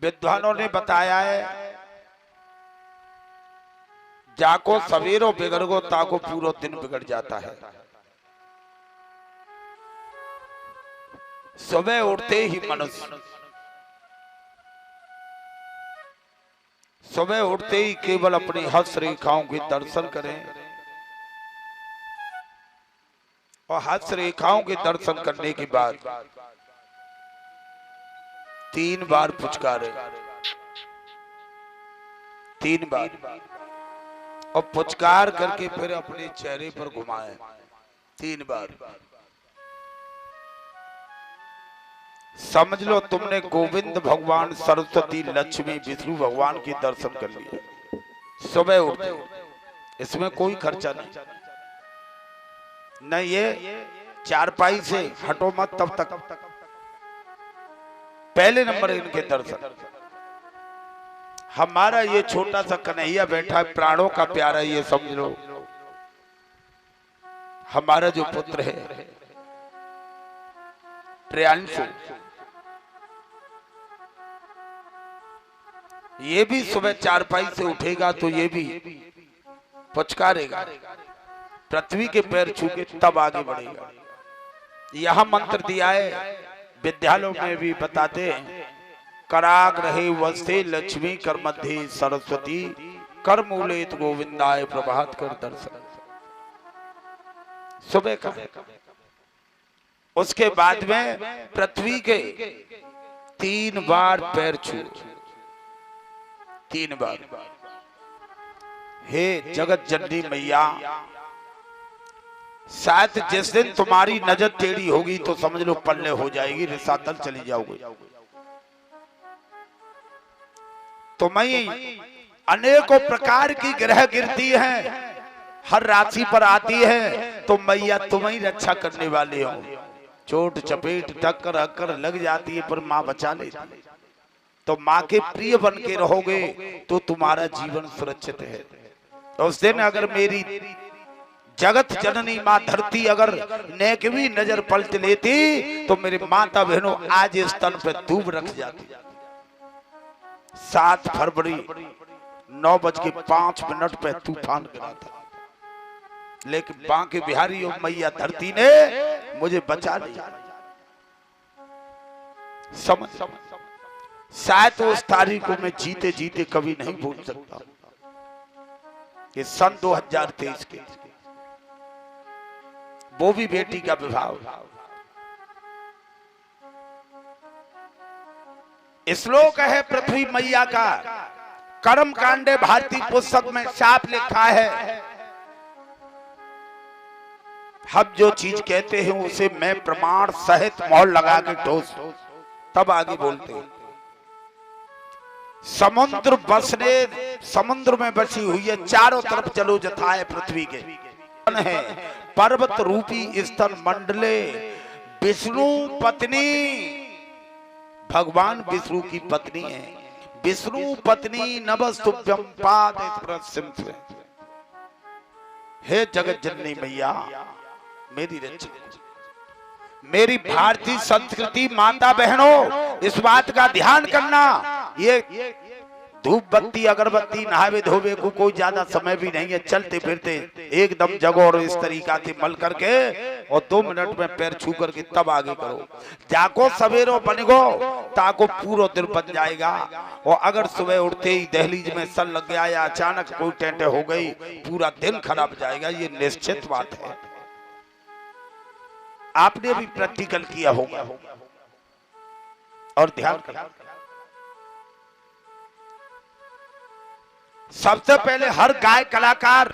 विद्वानों ने बताया है, जाको सवेरो बिगड़गो ताको पूरा दिन बिगड़ जाता है। सुबह उठते ही मनुष्य सुबह उठते ही केवल अपनी हस्त रेखाओं के दर्शन करें और हस्त रेखाओं के दर्शन करने के बाद 3 बार पुचकारे, 3 बार, और पुचकार करके फिर अपने चेहरे पर घुमाए 3 बार। समझ लो तुमने गोविंद भगवान, सरस्वती, लक्ष्मी, विष्णु भगवान के दर्शन कर लिए सुबह उठते। इसमें कोई खर्चा नहीं, न ये चारपाई से हटो मत तब तक। पहले नंबर इनके दर्शन। हमारा ये छोटा सा कन्हैया बैठा है, प्राणों का प्यारा, ये समझ लो हमारा जो पुत्र है प्रियांशु, ये भी सुबह चारपाई से उठेगा तो ये भी पुचकारेगा, पृथ्वी के पैर छू के तब आगे बढ़ेगा। यहां मंत्र दिया है, विद्यालयों में भी बताते हैं, कराग रहे वस्ते लक्ष्मी कर मध्य सरस्वती, कर मूलेत गोविंदाय प्रभात कर दर्शन। सुबह का। उसके बाद में पृथ्वी के 3 बार पैर छू, 3 बार। हे जगत जननी मैया, शायद जिस दिन तुम्हारी नजर टेढ़ी होगी तो समझ लो पल्ले हो जाएगी, रिसातल चली जाओगे। तुम्हें अनेकों प्रकार की ग्रह गिरती हैं, हर राशि पर आती है, तो मैया तुम्हें रक्षा करने वाले हो। चोट चपेट टक्कर अक्कर लग जाती है पर माँ बचा लेती है। तो माँ के प्रिय बन के रहोगे तो तुम्हारा जीवन सुरक्षित है। उस दिन अगर मेरी जगत जननी माँ धरती अगर नेकवी नजर पलट लेती तो मेरे माता बहनों आज इस तन पे धूप रख जाती। 7 फरवरी 9:05 पे तूफान गिरा था, लेकिन बांके बिहारी और मैया धरती ने मुझे बचा लिया। समझ शायद उस तारीख को मैं जीते जीते कभी नहीं भूल सकता। ये सन 2023 के, वो भी बेटी का विवाह। श्लोक है पृथ्वी मैया का, कर्म कांडे भारतीय पुस्तक में साफ लिखा है, हम जो चीज कहते हैं उसे मैं प्रमाण सहित मोहर लगा के ठोस तब आगे बोलते हैं। समुद्र बसने, समुद्र में बसी हुई है, चारों तरफ चलो जथाए पृथ्वी के है, पर्वत रूपी स्तन मंडले विष्णु पत्नी, भगवान विष्णु की पत्नी है। विष्णु पत्नी नमस्तुभ्यं पाद प्रसिंह। हे जगत जननी मैया मेरी रक्षा, मेरी भारतीय संस्कृति माता बहनों इस बात का ध्यान करना, ये धूप बत्ती अगरबत्ती नहावे धोवे को कोई ज्यादा समय भी नहीं है। चलते फिरते एकदम जगो और इस तरीका से मल करके और 2 मिनट में पैर छू करके तब आगे करो। जाको सवेरो बनेगो ताको पूरा दिन बन जाएगा। और अगर सुबह उठते ही दहलीज में सन लग गया या अचानक कोई टेंटे हो गई, पूरा दिन खराब जाएगा, ये निश्चित बात है। आपने भी प्रैक्टिकल किया होगा और ध्यान करना। सबसे पहले हर गाय कलाकार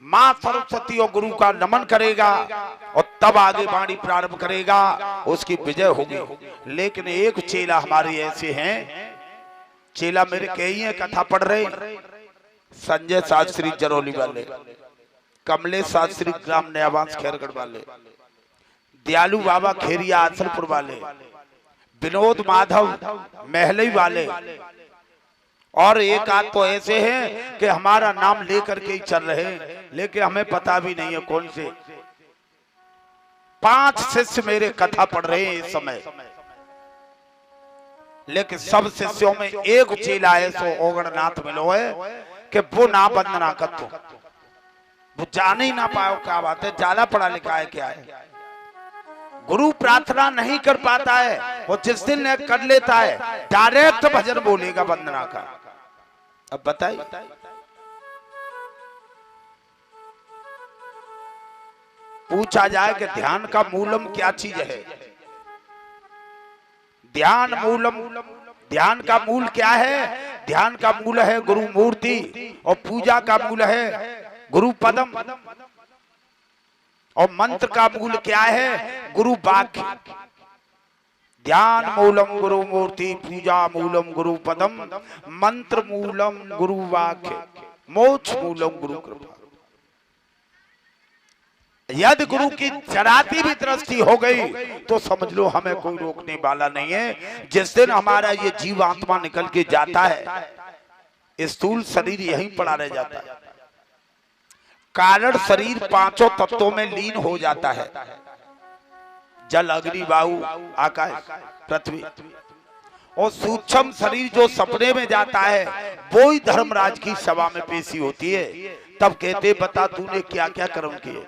मां सरस्वती और गुरु का नमन करेगा और तब आगे वाणी प्रारंभ करेगा, उसकी विजय होगी। लेकिन एक चेला हमारे ऐसे हैं, चेला मेरे कई हैं कथा पढ़ रहे, संजय शास्त्री जरौली वाले, कमलेश शास्त्री ग्राम नयावास खैरगढ़ वाले, दयालु बाबा खेरिया आसलपुर वाले, विनोद माधव महलई वाले, और एक आध तो ऐसे हैं कि हमारा नाम लेकर के ही चल रहे हैं, लेकिन हमें पता भी नहीं है कौन से। 5 शिष्य मेरे कथा पढ़ रहे हैं इस समय। लेकिन सब शिष्यों में एक चेला है सो ओगणनाथ मिलो है कि वो ना वंदना कर तो वो जान ही ना पाओ क्या बात है, ज्यादा पढ़ा लिखा है क्या है। गुरु प्रार्थना नहीं कर पाता है, वो जिस दिन कर लेता है डायरेक्ट भजन बोलेगा वंदना का। अब बताइए, पूछा जाए कि ध्यान का मूलम क्या चीज है। ध्यान मूलम, ध्यान का मूल क्या है? ध्यान का मूल है गुरु मूर्ति और पूजा का मूल है गुरु पदम और मंत्र का मूल क्या है? गुरु वाक्य। ध्यान मूलम गुरु मूर्ति, पूजा मूलम गुरु पदम, मंत्र मूलम गुरु वाक्य, मोक्ष मूलम गुरु कृपा। यदि गुरु की जराती भी दृष्टि हो गई तो समझ लो हमें कोई रोकने वाला नहीं है। जिस दिन हमारा ये जीव आत्मा निकल के जाता है, स्थूल शरीर यहीं पड़ा रह जाता है। कारण शरीर पांचों तत्वों में लीन हो जाता है, जल अग्नि वायु आकाश पृथ्वी। और सूक्ष्म शरीर जो सपने में जाता है वो ही धर्मराज की सभा में पेशी होती है। तब कहते बता तूने क्या क्या कर्म किए।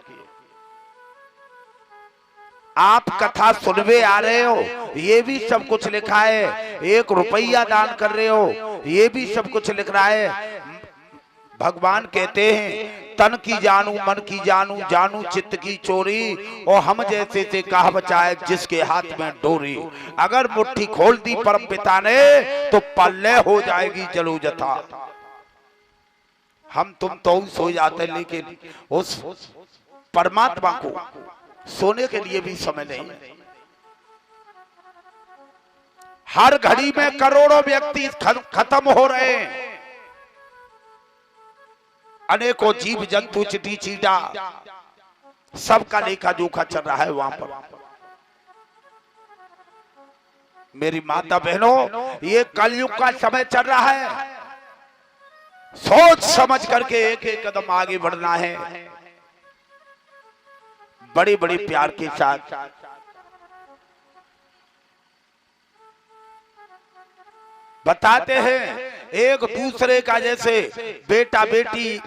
आप कथा सुनवे आ रहे हो, ये भी सब कुछ लिखा है। 1 रुपया दान कर रहे हो, ये भी सब कुछ लिख रहा है। भगवान कहते हैं तन की जानू मन की जानू, जानू चित्त की चोरी। और हम जैसे से कहा बचाए जिसके हाथ में डोरी। अगर मुट्ठी खोल दी परम पिता ने तो पल्ले हो जाएगी जलो जथा। हम तुम तो सो जाते, लेकिन उस परमात्मा को सोने के लिए भी समय नहीं। हर घड़ी में करोड़ों व्यक्ति खत्म हो रहे हैं। अनेकों जीव जंतु चिटी चीटा सबका लेखा जोखा चल रहा है वहां पर। मेरी माता बहनों, ये कलयुग का समय चल रहा है। सोच समझ करके एक एक कदम आगे बढ़ना है, बड़े बड़े प्यार के साथ। बताते हैं एक दूसरे का जैसे बेटा बेटी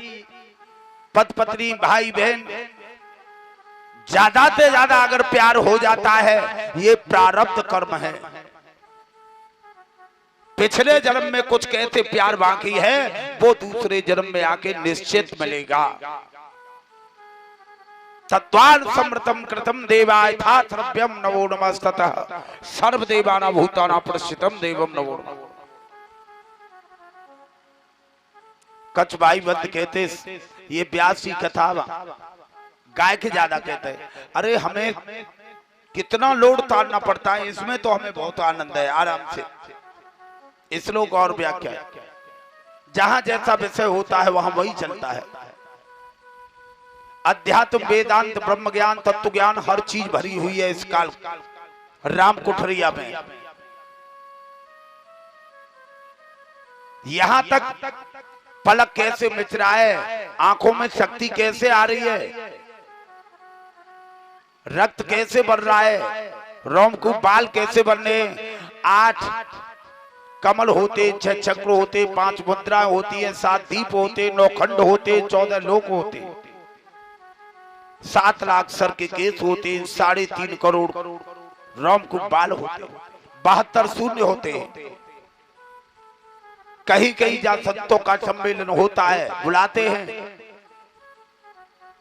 पति पत्नी भाई बहन ज्यादा से ज्यादा अगर प्यार हो जाता है, ये प्रारब्ध कर्म है। पिछले जन्म में कुछ कहते प्यार बाकी है, वो दूसरे जन्म में आके निश्चित मिलेगा। तत्वान समृतम कृतम देवाय था सर्वम नवो नमस्ततः सर्वदेवाना भूताना प्रसितम देवम नवो नमो। कच्छ भाई बंद कहते ये व्यास की कथा गाय के ज्यादा कहते हैं। अरे हमें कितना लोड तारना पड़ता है, इसमें तो हमें बहुत आनंद है, आराम से। श्लोक और व्याख्या जहां जैसा विषय होता है वहां वही चलता है। अध्यात्म वेदांत ब्रह्म ज्ञान तत्व ज्ञान हर चीज भरी हुई है इस काल राम कुठरिया में। यहां तक पलक कैसे मिच रहा है, आंखों में शक्ति कैसे आ रही है, रक्त कैसे बढ़ रहा है, रोम को बाल कैसे बनने, 8 कमल होते, 6 चक्र होते, 5 मुद्रा होती है, 7 दीप होते, 9 खंड होते, 14 लोक होते, 7 लाख सर के केस होते, 3.5 करोड़ रोम को बाल होते, 72 शून्य होते हैं। कहीं कहीं जहां संतों का सम्मेलन होता है बुलाते हैं,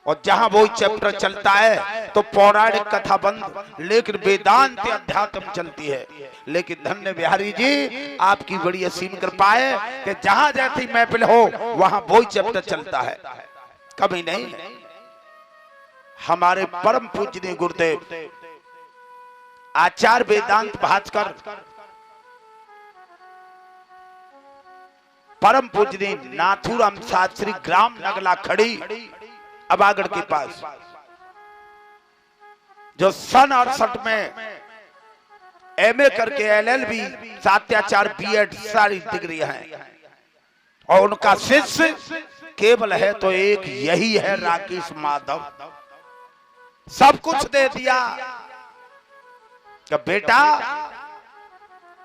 और जहां वो चैप्टर चलता है तो पौराणिक कथा बंद, लेकिन वेदांत अध्यात्म चलती है। लेकिन धन्य बिहारी जी आपकी बड़ी असीम कृपा है कि जहां जैसी महफिल हो वहां वो चैप्टर चलता है, कभी नहीं। हमारे परम पूज्य गुरुदेव आचार्य वेदांत भास्कर परम पूज्य नाथुराम शास्त्री ग्राम नगला खड़ी अबागढ़ के पास, जो सन 68 में एमए करके LLB सात्याचार BEd सारी डिग्री हैं, और उनका शिष्य केवल है तो एक यही है राकेश माधव। सब कुछ दे दिया कि बेटा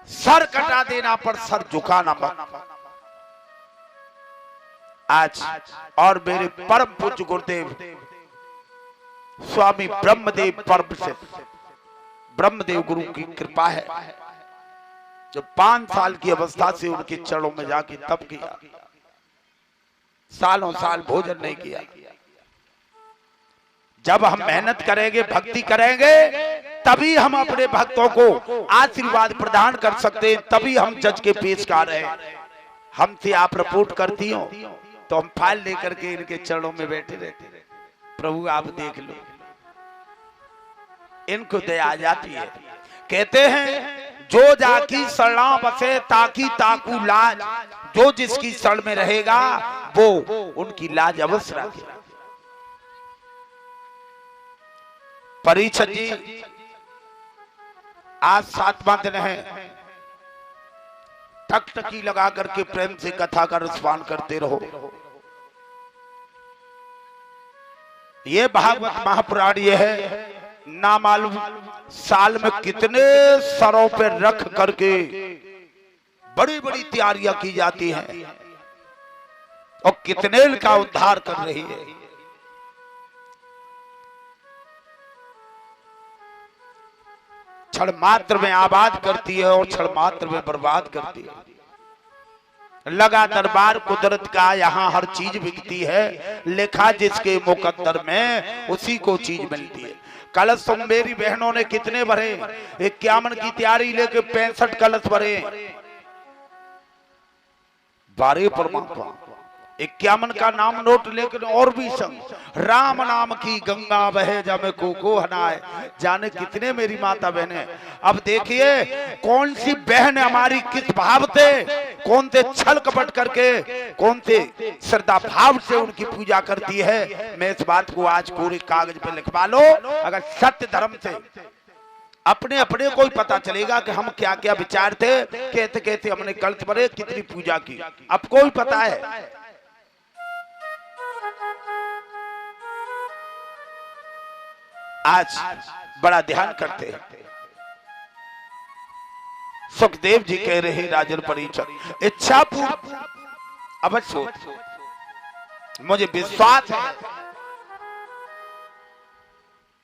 सर कटा देना पर सर झुकाना मत। आज और मेरे परम पूज्य गुरुदेव स्वामी ब्रह्मदेव परम से ब्रह्मदेव गुरु की कृपा है, जो 5 साल की अवस्था से उनके चरणों में जाके तप किया, सालों साल भोजन नहीं किया। जब हम मेहनत करेंगे, भक्ति करेंगे, तभी हम अपने भक्तों को आशीर्वाद प्रदान कर सकते हैं, तभी हम जज के पेश कर रहे हैं। हमसे आप रिपोर्ट करती हो तो हम फाइल लेकर के इनके चरणों में बैठे रहते, प्रभु आप देख लो। इनको दया आ जाती है। कहते हैं जो जाकी शरणा बसे ताकी ताकू लाज, जो जिसकी शरण में रहेगा वो उनकी लाज अवश्य रखेगा। परीक्षित जी आज 7वां दिन है, टकटकी लगा करके प्रेम से कथा का रसपान करते रहो। ये भागवत महापुराण ये है, ना मालूम साल में कितने सरों पे रख करके बड़ी बड़ी तैयारियां की जाती हैं और कितने का उद्धार कर रही है। क्षण मात्र में आबाद करती है और क्षण मात्र में बर्बाद करती है। लगा दरबार कुदरत का, यहाँ हर चीज बिकती है, लिखा जिसके मुकद्दर में उसी को चीज मिलती है। कलश तुम मेरी बहनों ने कितने भरे, 51 की तैयारी लेके 65 कलश भरे। 12 परमात्मा 51 का नाम नोट, लेकिन और भी संग राम नाम की गंगा बहे जब को हनाए, जाने कितने मेरी माता बहने। अब देखिए कौन सी बहन हमारी किस भाव से, कौन से छल कपट करके, कौन से श्रद्धा भाव से उनकी पूजा करती है। मैं इस बात को आज पूरे कागज पे लिखवा लो। अगर सत्य धर्म से अपने अपने को ही पता चलेगा कि हम क्या क्या विचार थे, कहते कहते हमने कल्प भरे, कितनी पूजा की, आपको ही पता है। आज बड़ा ध्यान करते हैं। सुखदेव जी कह रहे राजन परीक्षित, इच्छा पूर्ण अवश्य हो, मुझे विश्वास है।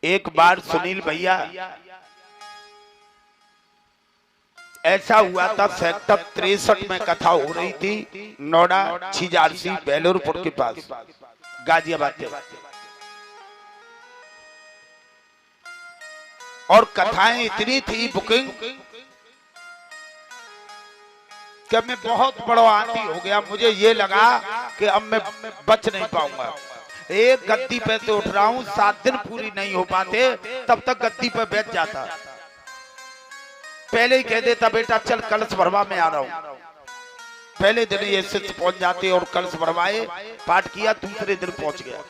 एक बार सुनील भैया ऐसा हुआ था, सेक्टर 63 में कथा हो रही थी, नोएडा छिजारसी बेलूरपुर के पास गाजियाबाद के, और कथाएं इतनी थी बुकिंग कि मैं बहुत बड़ा आंधी हो गया। मुझे ये लगा कि अब मैं बच नहीं पाऊंगा। एक गद्दी पे से उठ रहा हूं, 7 दिन पूरी नहीं हो पाते, तब तक गद्दी पे बैठ जाता। पहले ही कह देता बेटा चल कलश भरवा में आ रहा हूं। पहले दिन ये सिद्ध पहुंच जाते और कलश भरवाए, पाठ किया, दूसरे दिन पहुंच गया।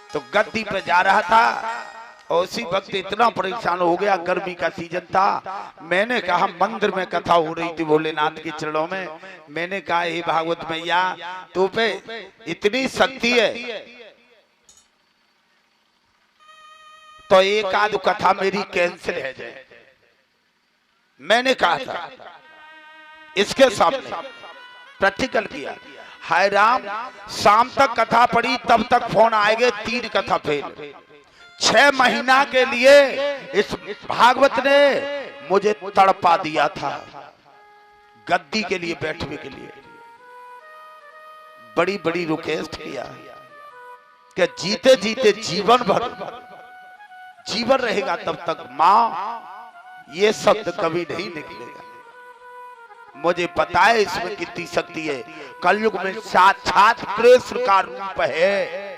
तो गद्दी पे जा रहा था और उसी वक्त इतना परेशान हो गया, गर्मी का सीजन था। मैंने कहा, मंदिर में कथा हो रही थी भोलेनाथ के चरणों में, मैंने कहा हे भागवत मैया तो पे इतनी शक्ति है तो एक आध कथा मेरी कैंसिल है जाए। मैंने कहा था इसके सामने प्रैक्टिकल किया। हाय राम, शाम तक कथा पड़ी, तब तक फोन आएंगे 3 कथा फेल। 6 महीना के लिए इस भागवत ने मुझे तड़पा दिया था गद्दी के लिए बैठने के लिए। बड़ी बड़ी रिक्वेस्ट किया कि जीते जीते जीवन भर जीवन रहेगा तब तक मां ये शब्द कभी नहीं निकलेगा। मुझे पता है इसमें कितनी शक्ति है। कलयुग में साक्षात कृष्ण का रूप है।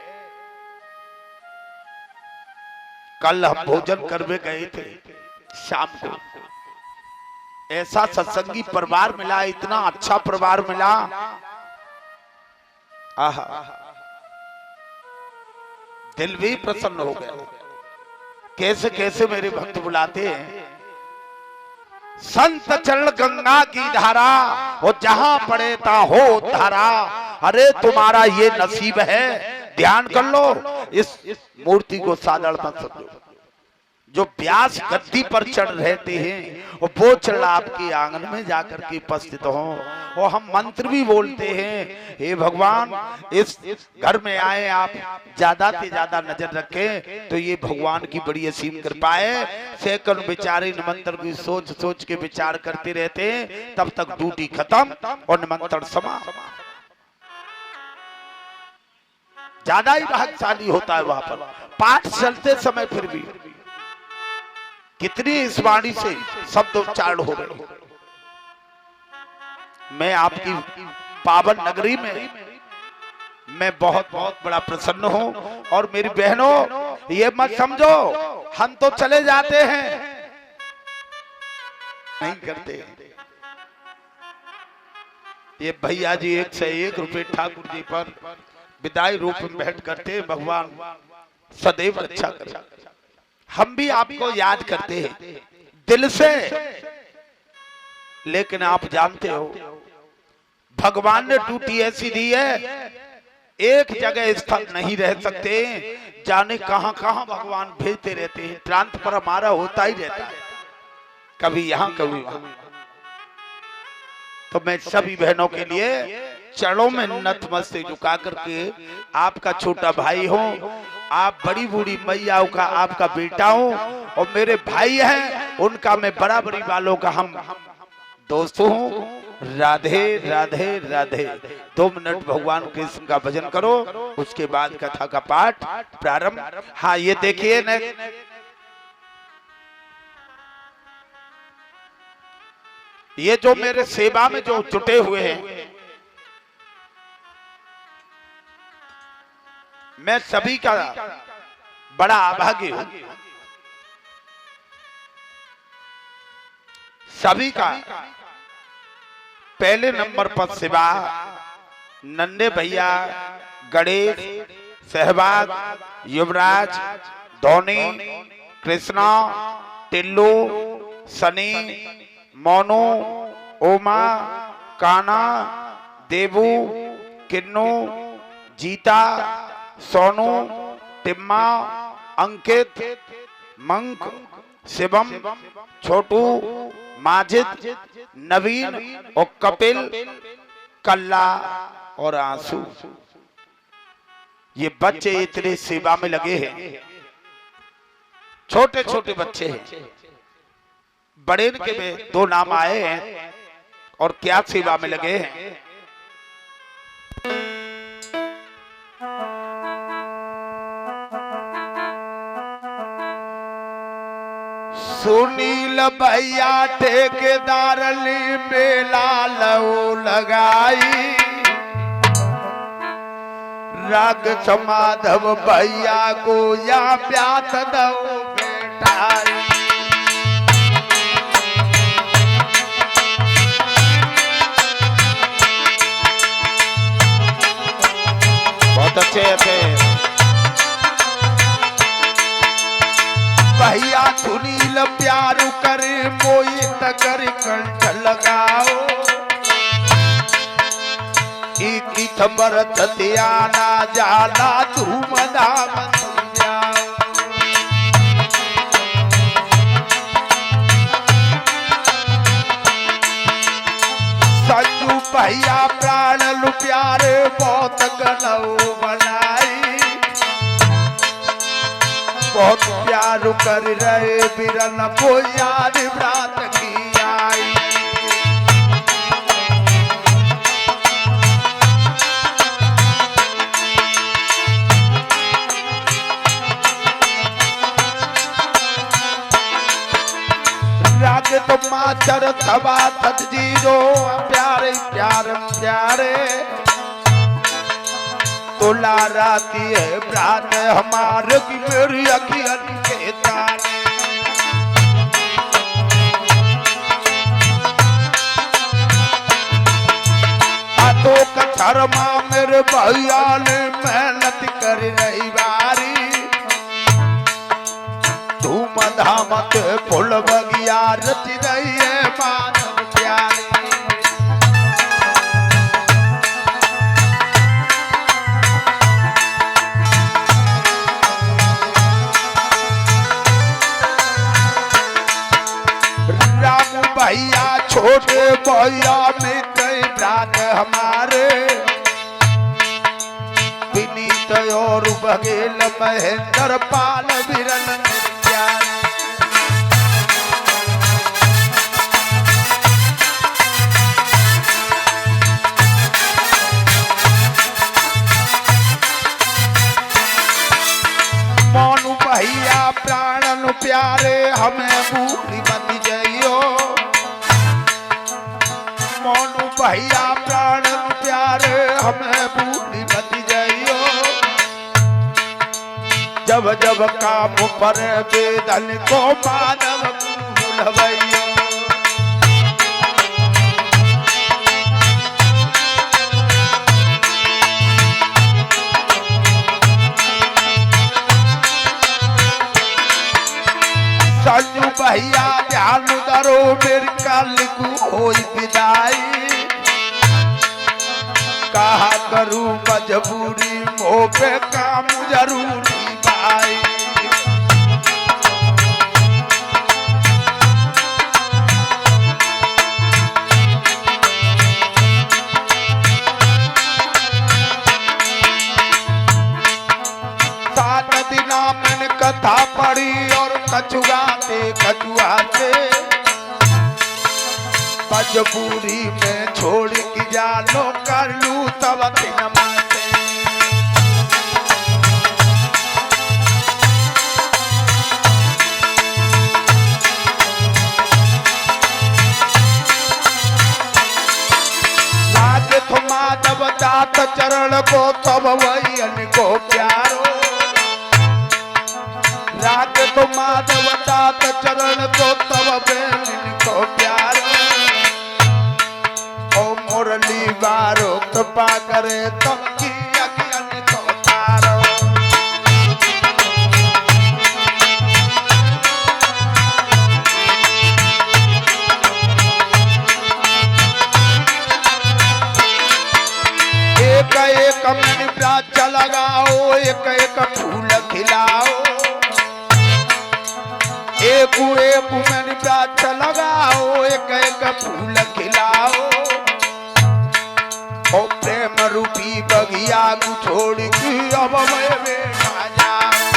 कल हम भोजन करने गए थे शाम को, ऐसा सत्संगी परिवार मिला, इतना अच्छा परिवार मिला। आहा, दिल भी प्रसन्न हो गया। कैसे कैसे मेरे भक्त बुलाते हैं, संत चरण गंगा की धारा हो, जहां पड़े ता हो धारा। अरे तुम्हारा ये नसीब है, ध्यान कर लो, इस मूर्ति को साधारण मत समझो। जो व्यास गद्दी पर चढ़ रहते हैं और वो चढ़ आपके आंगन में जाकर के उपस्थित हो और हम मंत्र भी बोलते हैं, हे भगवान इस घर में आए आप ज्यादा से ज्यादा नजर रखें, तो ये भगवान की बड़ी असीम कृपा है। सैकड़ों बेचारे निमंत्रण की सोच सोच के विचार करते रहते हैं, तब तक ड्यूटी खत्म और निमंत्रण समाप्त। ज्यादा ही भाग्यशाली होता है वहां पर पाठ चलते समय फिर भी कितनी इस वाणी से शब्द उच्चारण हो रहे। मैं आपकी पावन नगरी में मैं बहुत बहुत बड़ा प्रसन्न हूं। और मेरी बहनों ये मत समझो हम तो चले जाते हैं, नहीं करते। ये भैया जी 1 से 1 रुपए ठाकुर जी पर विदाई रूप में भेंट करते। भगवान सदैव रक्षा करे। हम भी आपको याद करते हैं दिल से, लेकिन आप जानते हो भगवान ने ड्यूटी ऐसी दी है, एक जगह स्थिर नहीं रह सकते, जाने कहां कहां भगवान भेजते रहते हैं। ट्रांसफर हमारा होता ही रहता है, कभी यहां कभी वहां। तो मैं सभी बहनों के लिए चरणों में नतमस्तक झुका करके आपका छोटा भाई हूं, आप बड़ी बूढ़ी मैया का आपका बेटा हूं और मेरे भाई हैं उनका मैं बराबरी वालों का हम दोस्त हूं। राधे राधे राधे। 2 मिनट भगवान कृष्ण का भजन करो, उसके बाद कथा का पाठ प्रारंभ। हाँ ये देखिए न, ये जो मेरे सेवा में जो जुटे हुए हैं, मैं सभी का बड़ा आभागी हूं। सभी का पहले नंबर पर सेवा नन्हे भैया, गणेश, सहवाग, युवराज, धोनी, कृष्णा, टिल्लू, सनी, मोनू, ओमा, काना, देवू, किन्नू, जीता, सोनू, टिम्मा, अंकित, मंक, शिवम, छोटू, माजिद, नवीन और कपिल, कल्ला और आंसू। ये बच्चे इतने सेवा में लगे हैं, छोटे छोटे बच्चे हैं। बड़े के में 2 नाम आए हैं और क्या सेवा में लगे हैं। सुनील भैया ठेकेदार मेला लऊ लगाई, राग समाधव भैया को या प्यात दऊ बैठाई। बहुत अच्छे थे भैया। सुनील प्यार करे मोई तकर कंठ लगाओ, एक खबर ततियाना जाला धूम धाम समझाओ। संजू भैया प्राण लु प्यारे बहुत गलऊ बनाई, बहुत प्यार कर रहे बिरन को याद व्रात की आई। राग तो माचर थवा थत जीरो प्यारे प्यार प्यारे, तोला राती है प्राण हमारे की मेरी अखियन के ताने। आतो कछरमा मेरे भैया ने मेहनत कर रही बारी, धूम धाम के फूल बगिया रच रही है मानव प्यारी। भैया छोटे भैया में कई प्राण हमारे विनीत और बघेल महेंद्र पाल बिरन प्यारे। मोनू भैया प्राणन प्यारे हमें भूली मत जाइयो। मोनू भैया प्राणन प्यारे हमें भूली मत जाइयो। जब जब काम पर वेदन को मानव भूलवैयो। संजू भैया ध्यान धरो मेरी कल को होई विदाई। कहा करूं मजबूरी मोह पे काम जरूरी भाई। सात दिना मैंने कथा पढ़ी और कछुआते कछुआते मजबूरी में छोड़ के जानो कर लू तब दिन माते। लागे तो माधव दात चरण को तब वही को प्यारो। राग तो माधव दात चरण को तब बेलिन को प्यारो। ओ मुरली बारो कृपा करे तब की अज्ञान को तारो। एक एक मन प्राच लगाओ एक एक फूल खिलाओ। एक एक मैंने प्राच लगाओ एक एक फूल खिलाओ। ओ प्रेम रूपी बगिया को छोड़ के अब मैं ना जाऊं।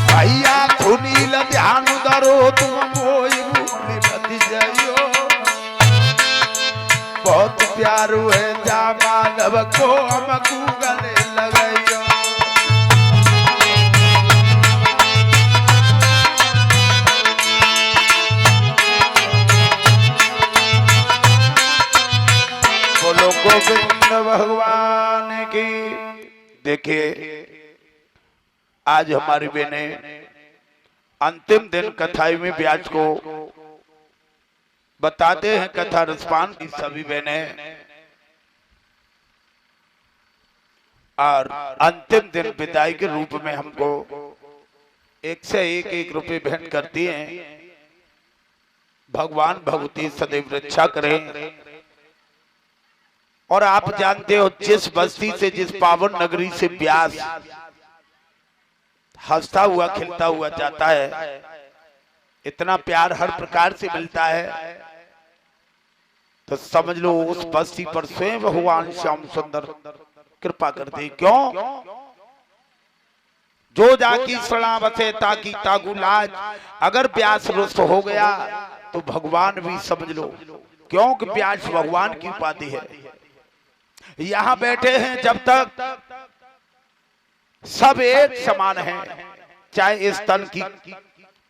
भैया सुनील ध्यान धरो तुम मोई भूल मत जाइयो। बहुत प्यारो है जा मानव को हमको गले लगाइयो। बोलो गोविंद भगवान की। देखिए आज हमारी बहने अंतिम दिन कथाई में ब्याज को बताते हैं कथा रसपान की सभी बहनें और अंतिम दिन विदाई के रूप में हमको एक से एक रुपए भेंट करती हैं। भगवान भगवती सदैव रक्षा करें। और आप जानते हो जिस बस्ती से जिस पावन नगरी से ब्यास हंसता हुआ खिलता हुआ जाता है, इतना प्यार हर प्रकार से मिलता है, तो समझ लो उस बस्ती पर स्वयं भगवान श्याम सुंदर कृपा करते। क्यों? जो जाकी सड़ा बसे ताकि तागु लाज। अगर ब्यास रुष्ट हो गया तो भगवान भी समझ लो, क्योंकि ब्यास भगवान की उपाधि है। यहां बैठे हैं जब तक सब एक समान है, चाहे इस तन की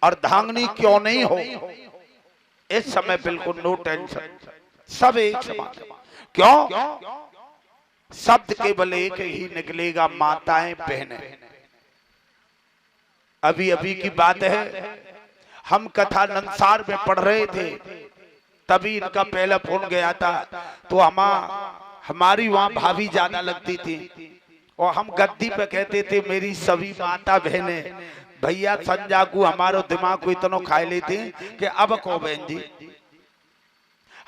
अर्धांगिनी क्यों नहीं हो, इस समय बिल्कुल नो टेंशन, सब एक समान। क्यों? शब्द केवल एक ही निकलेगा, माताएं बहनें। अभी अभी की बात है, हम कथा नंसार में पढ़ रहे थे, तभी इनका पहला फोन गया था। तो हमारी वहां भाभी ज्यादा लगती थी और हम गद्दी पे कहते थे मेरी सभी माता बहनें। भैया संजा को हमारो दिमाग को इतना खाए लेते कि अब को बहन जी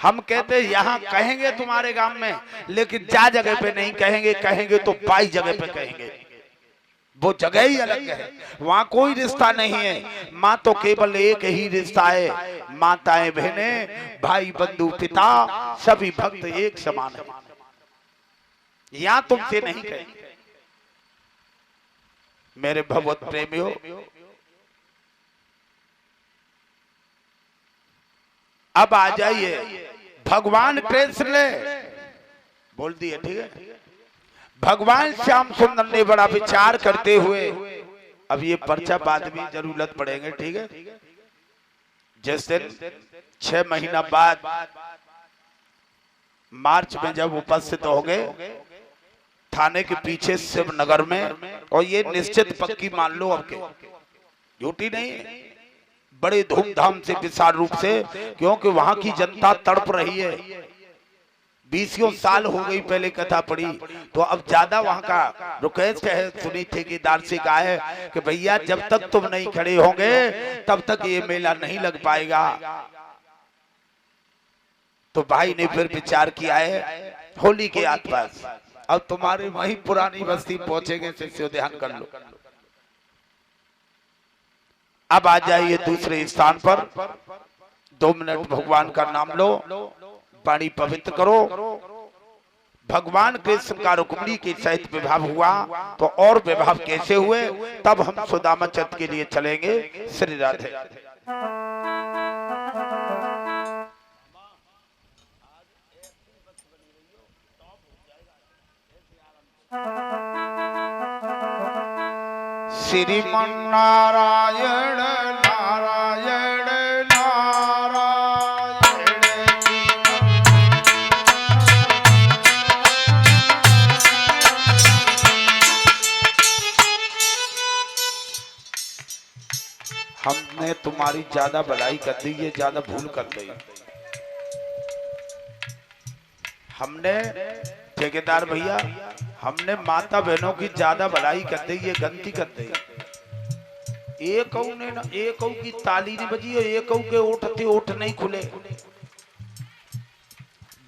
हम कहते यहाँ कहेंगे तुम्हारे गांव में, लेकिन जा जगह पे नहीं कहेंगे, कहेंगे तो 22 जगह पे कहेंगे। वो जगह ही अलग है, वहां कोई रिश्ता नहीं है। माँ तो केवल एक ही रिश्ता है, माताएं बहनें भाई बंधु पिता सभी भक्त एक समान है। यहाँ तुमसे नहीं कहेंगे। मेरे भगवत प्रेमियों, अब आ जाइए भगवान कृष्ण ने बोल दिए, ठीक है। भगवान श्याम सुंदर ने बड़ा विचार करते हुए, अब ये पर्चा बाद में जरूरत पड़ेंगे, ठीक है। जिस दिन 6 महीना बाद मार्च में जब उपस्थित हो गए थाने के पीछे शिवनगर में, और ये निश्चित पक्की मान लो, अब के झूठी नहीं है, बड़े धूमधाम से विशाल रूप से, क्योंकि वहां की जनता तड़प रही है। 20 साल हो गई पहले कथा पड़ी, तो अब ज्यादा वहां का रिक्वेस्ट है, सुनी ठेकेदार से कहा है कि भैया जब तक तुम नहीं खड़े होंगे तब तक ये मेला नहीं लग पाएगा। तो भाई ने फिर विचार किया है होली के आसपास अब तुम्हारे वही पुरानी बस्ती पहुंचेंगे, शिष्य ध्यान कर लो। अब आ जाइए दूसरे स्थान पर, 2 मिनट भगवान का नाम लो, पानी पवित्र करो। भगवान कृष्ण का रुक्मिणी के सहित विवाह हुआ, तो और विवाह कैसे हुए तब हम सुदामा चरित के लिए चलेंगे। श्री राधे। श्रीमन नारायण नारायण नारायण। हमने तुम्हारी ज्यादा भलाई कर दी, ये ज्यादा भूल कर दी। हमने ठेकेदार भैया, हमने माता बहनों की ज्यादा भलाई कर दी, ये गलती कर दी। एक ने ना, एक की ताली नहीं बजी और एक के ओठते ओठ नहीं खुले।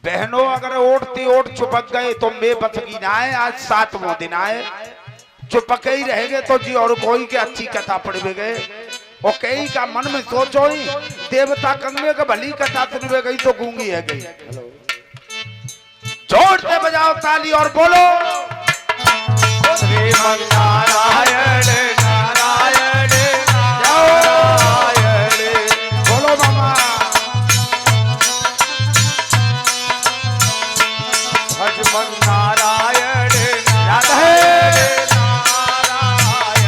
बहनों अगर ओठते ओठ चुपक गए तो मैं बच की ना है। आज 7वां दिन आए, चुपके ही रहेंगे तो जी और कोई के अच्छी कथा पढ़वे गए, और कई का मन में सोचो ही देवता कंगे का भली कथा सुनवे गई तो गूंगी है गई। जोड़ते बजाओ ताली और बोलो श्रीमन नारायण नारायण नारायण। बोलो मामा भजमन नारायण नारायण नारायण।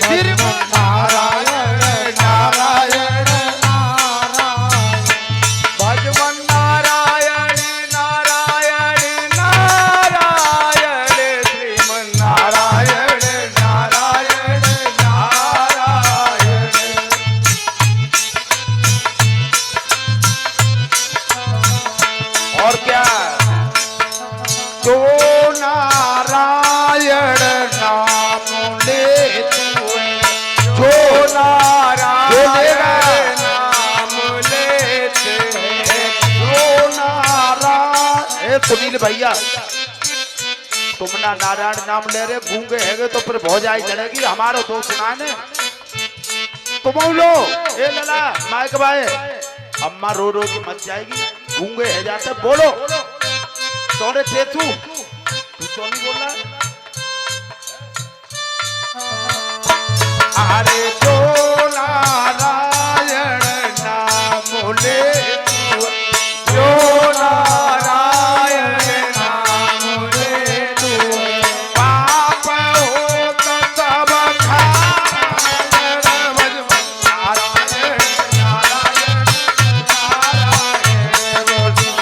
श्रीमन नारायण नारायण नारायण। भजमन नारायण नारायण नारायण। श्रीमन नारायण नारायण नारायण। और क्या, जो नारायण नाम लेते हुए, जो नारायण नाम लेते हैं, जो नारायण। सुनील भैया तुम ना नारायण नाम ले रहे, गूंगे हैगे तो फिर भौजाई लड़ेगी, हमारा दो सुनाने तुम लो। ए लला माइक भाई, अम्मा रो रो की मच जाएगी, गूंगे है जाते। बोलो सोने चेतू, तू क्यों नहीं बोल रहा? अरे जो नारायण नाम ले, जो नारायण नाम ले तू, पाप होत सब खारण। नारायण नारायण नारायण।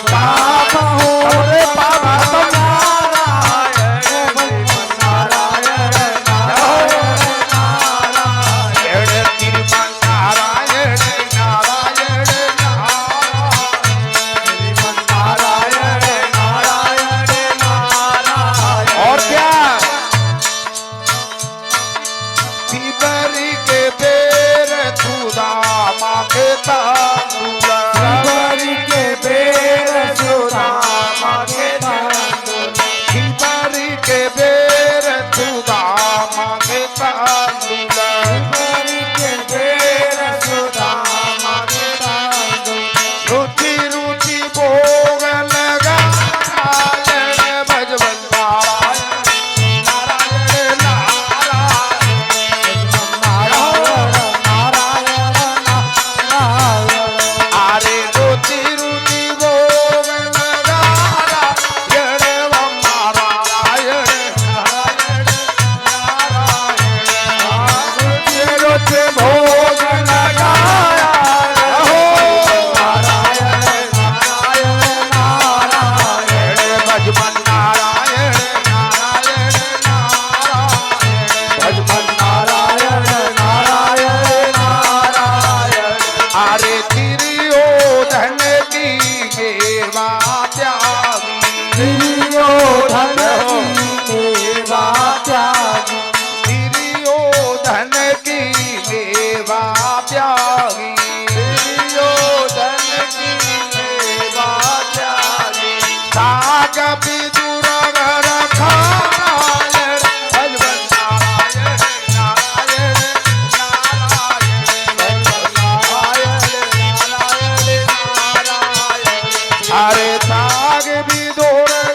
पाप होत पाप नारायण नारायण नारायण। देवी दौड़